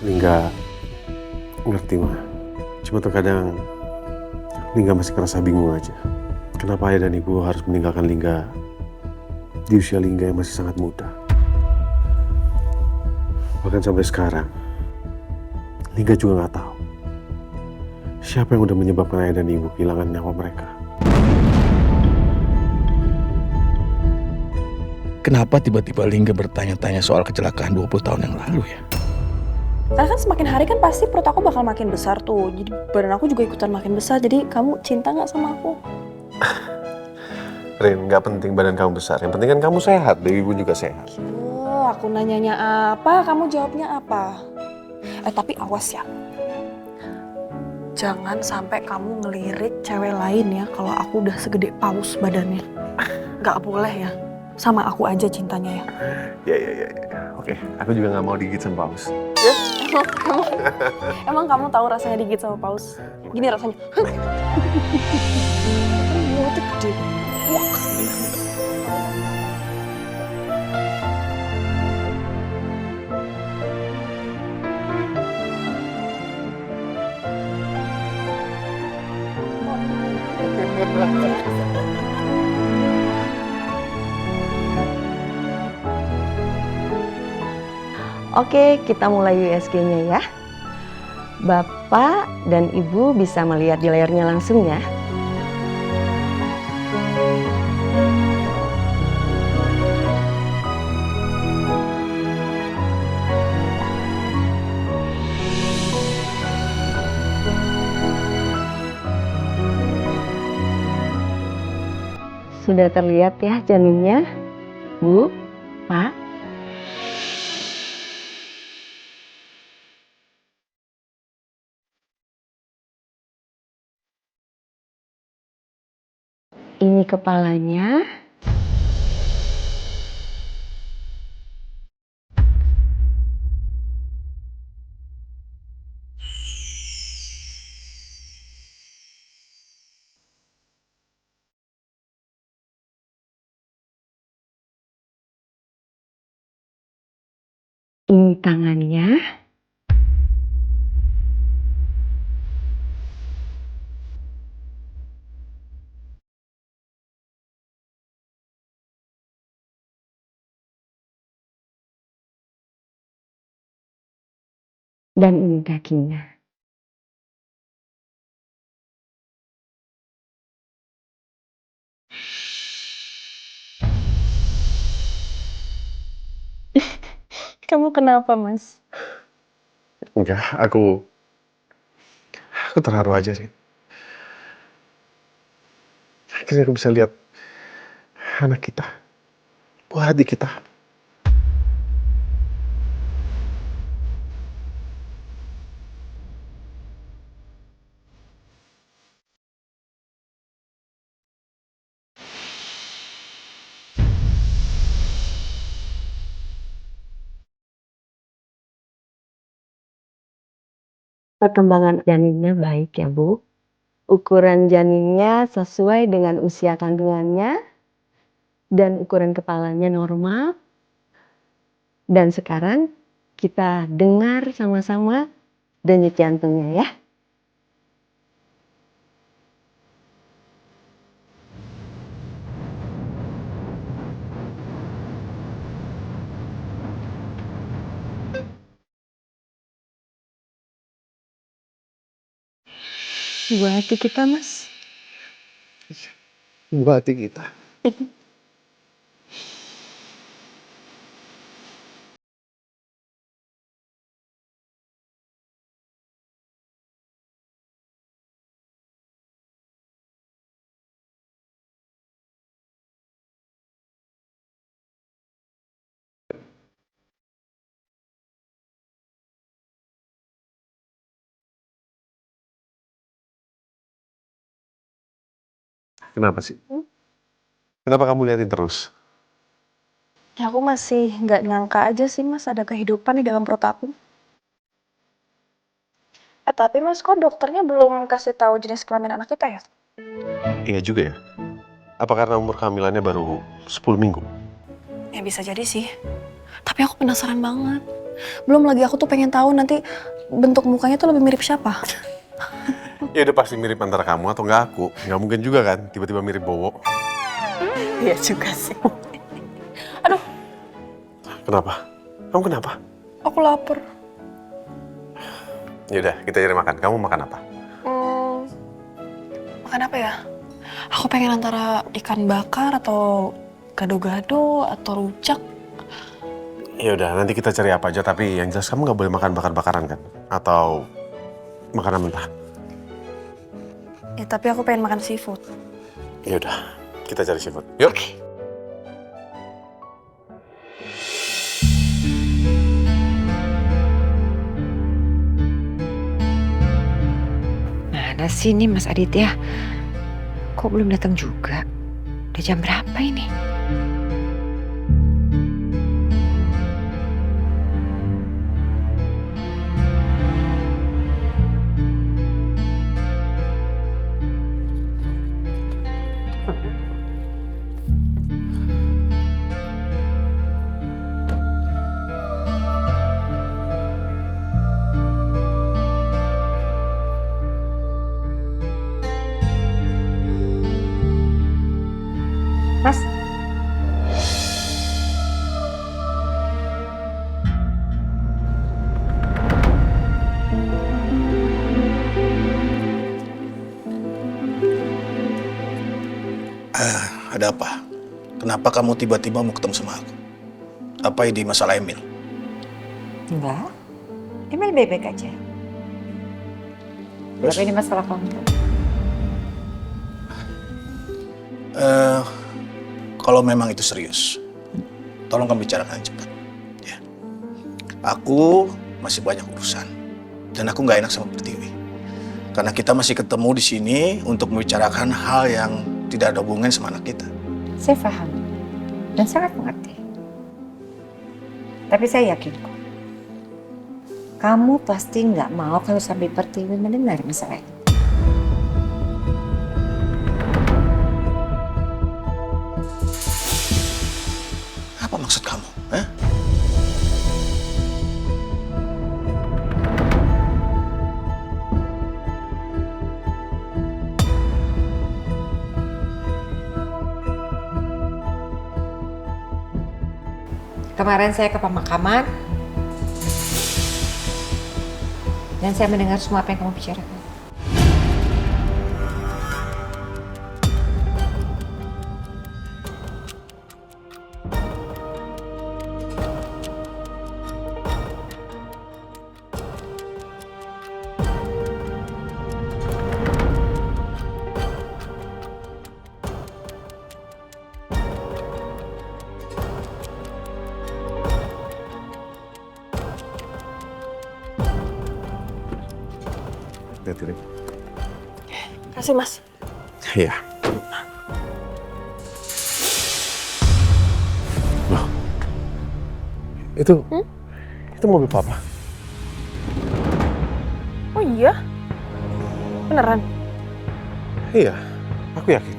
Lingga ngerti mah. Cuma terkadang Lingga masih ngerasa bingung aja. Kenapa ayah dan ibu harus meninggalkan Lingga di usia Lingga yang masih sangat muda. Bahkan sampai sekarang, Lingga juga nggak tahu siapa yang udah menyebabkan ayah dan ibu kehilangan nyawa mereka. Kenapa tiba-tiba Lingga bertanya-tanya soal kecelakaan 20 tahun yang lalu ya? Karena kan semakin hari kan pasti perut aku bakal makin besar tuh. Jadi badan aku juga ikutan makin besar. Jadi kamu cinta nggak sama aku? Rin, nggak penting badan kamu besar. Yang penting kan kamu sehat, Dewi pun juga sehat. Oh, aku nanyanya apa, kamu jawabnya apa? Tapi awas ya. Jangan sampai kamu ngelirik cewek lain ya kalau aku udah segede paus badannya. Nggak boleh ya. Sama aku aja cintanya ya. Ya. Oke, aku juga nggak mau digigit sama paus. Emang kamu tahu rasanya digigit sama paus? Gini rasanya. Mulutnya gede. Wah. Oke, kita mulai USG-nya ya. Bapak dan Ibu bisa melihat di layarnya langsung ya. Sudah terlihat ya janinnya, Bu, Pak? Ini kepalanya. Ini tangannya. Dan ini kakinya. Kamu kenapa, Mas? Enggak, aku terharu aja sih. Akhirnya aku bisa lihat anak kita, buah hati kita. Perkembangan janinnya baik ya, Bu. Ukuran janinnya sesuai dengan usia kandungannya. Dan ukuran kepalanya normal. Dan sekarang kita dengar sama-sama denyut jantungnya ya. Buah hati kita, Mas. Buah hati kita. Kenapa sih? Kenapa kamu liatin terus? Ya aku masih nggak nyangka aja sih Mas ada kehidupan di dalam perut aku. Tapi Mas kok dokternya belum kasih tahu jenis kelamin anak kita ya? Iya juga ya. Apa karena umur kehamilannya baru 10 minggu? Ya bisa jadi sih. Tapi aku penasaran banget. Belum lagi aku tuh pengen tahu nanti bentuk mukanya tuh lebih mirip siapa. Ya udah pasti mirip antara kamu atau nggak aku. Nggak mungkin juga kan tiba-tiba mirip Bowo. Iya juga sih. Kenapa? Kamu kenapa? Aku lapar. Ya udah, kita cari makan. Kamu makan apa? Makan apa ya? Aku pengen antara ikan bakar atau gado-gado atau rujak. Ya udah, nanti kita cari apa aja. Tapi yang jelas kamu nggak boleh makan bakar-bakaran kan? Atau makanan mentah. Ya tapi aku pengen makan seafood. Ya udah, kita cari seafood. Yuk. Mana sih ini Mas Aditya? Kok belum datang juga? Udah jam berapa ini? Mas, Ada apa? Kenapa kamu tiba-tiba mau ketemu sama aku? Apa ini masalah Emil? enggak. Emil baik-baik aja. Berapa ini masalah kamu? Kalau memang itu serius, tolong kamu bicarakan cepat. Ya. Aku masih banyak urusan dan aku nggak enak sama Pertiwi. Karena kita masih ketemu di sini untuk membicarakan hal yang tidak ada hubungan sama anak kita. Saya paham dan sangat mengerti. Tapi saya yakin kok, kamu pasti nggak mau kalau sampai Pertiwi mendengar masalah ini. Apa maksud kamu? Hah? Kemarin saya ke pemakaman dan saya mendengar semua apa yang kamu bicarakan. Lihat ini. Kasih Mas. Iya. Loh. Itu mobil papa. Oh iya? Beneran? Iya, aku yakin.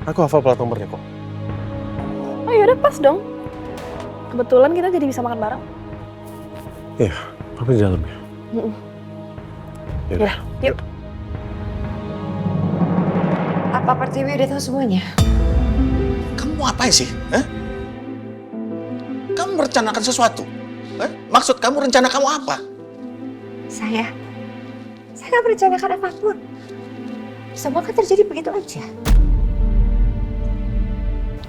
Aku hafal plat nomornya kok. Oh yaudah pas dong. Kebetulan kita jadi bisa makan bareng. Iya, papa di dalam ya. Ya, yuk. Apa Pertiwi udah tahu semuanya? Kamu mau ngapain sih? Hah? Kamu merencanakan sesuatu? Hah? Maksud kamu rencana kamu apa? Saya nggak merencanakan apapun. Semua kan terjadi begitu aja.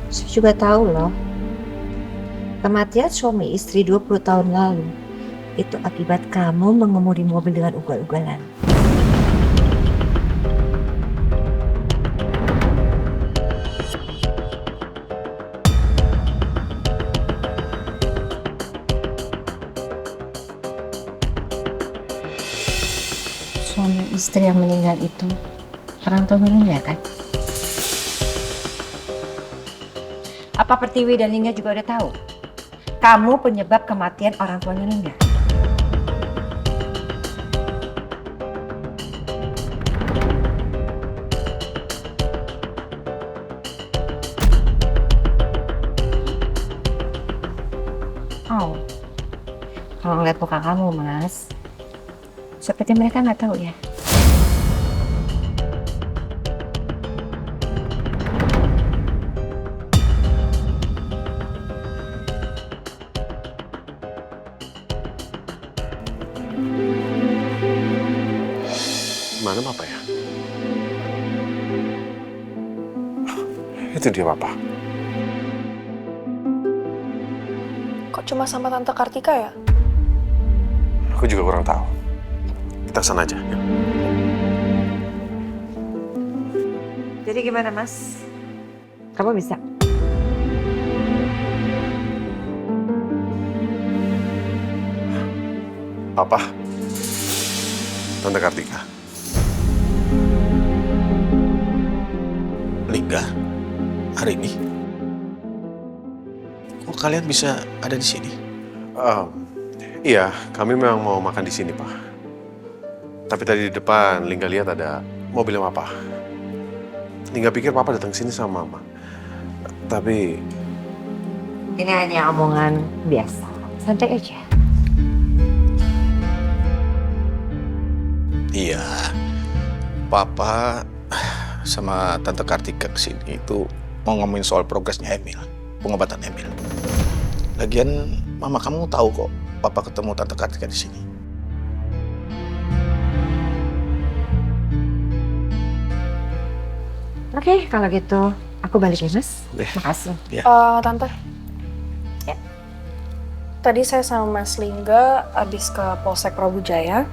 Saya juga tahu loh, kematian suami istri 20 tahun lalu itu akibat kamu mengemudi mobil dengan ugal-ugalan. Suami istri yang meninggal itu orang tua Lingga kan? Apa Pertiwi dan Lingga juga udah tahu? Kamu penyebab kematian orang tuanya Lingga. Oh, kalau ngeliat kakak kamu, Mas. Seperti mereka nggak tahu ya. Mana Papa ya? Itu dia Papa. Kok cuma sama Tante Kartika ya? Aku juga kurang tahu. Kita kesana aja, yuk. Jadi gimana, Mas? Kamu bisa? Papa. Tante Kartika. Lingga, hari ini. Kok kalian bisa ada di sini? Iya, kami memang mau makan di sini, Pak. Tapi tadi di depan, Lingga lihat ada mobilnya Papa. Lingga pikir Papa datang sini sama Mama. Tapi Ini hanya omongan biasa. Santai aja. Iya, Papa sama Tante Kartika kesini itu mau ngomongin soal progresnya Emil, pengobatan Emil. Lagian Mama kamu tahu kok Papa ketemu Tante Kartika di sini. Oke, kalau gitu aku balik ya, Mas. Deh. Makasih. Tante. Ya. Tadi saya sama Mas Lingga habis ke Polsek Prabu Jaya.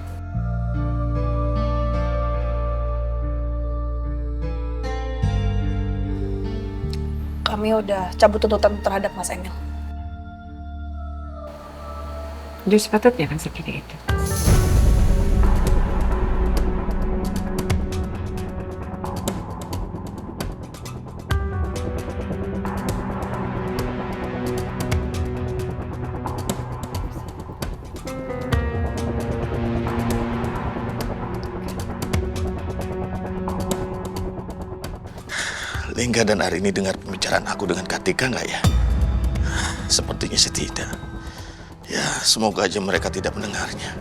Kami udah cabut tuntutan terhadap Mas Emil. Udah sepatutnya kan seperti itu. Lingga dan Arini dengar pembicaraan aku dengan Kartika nggak ya? Sepertinya sih tidak. Ya, semoga aja mereka tidak mendengarnya.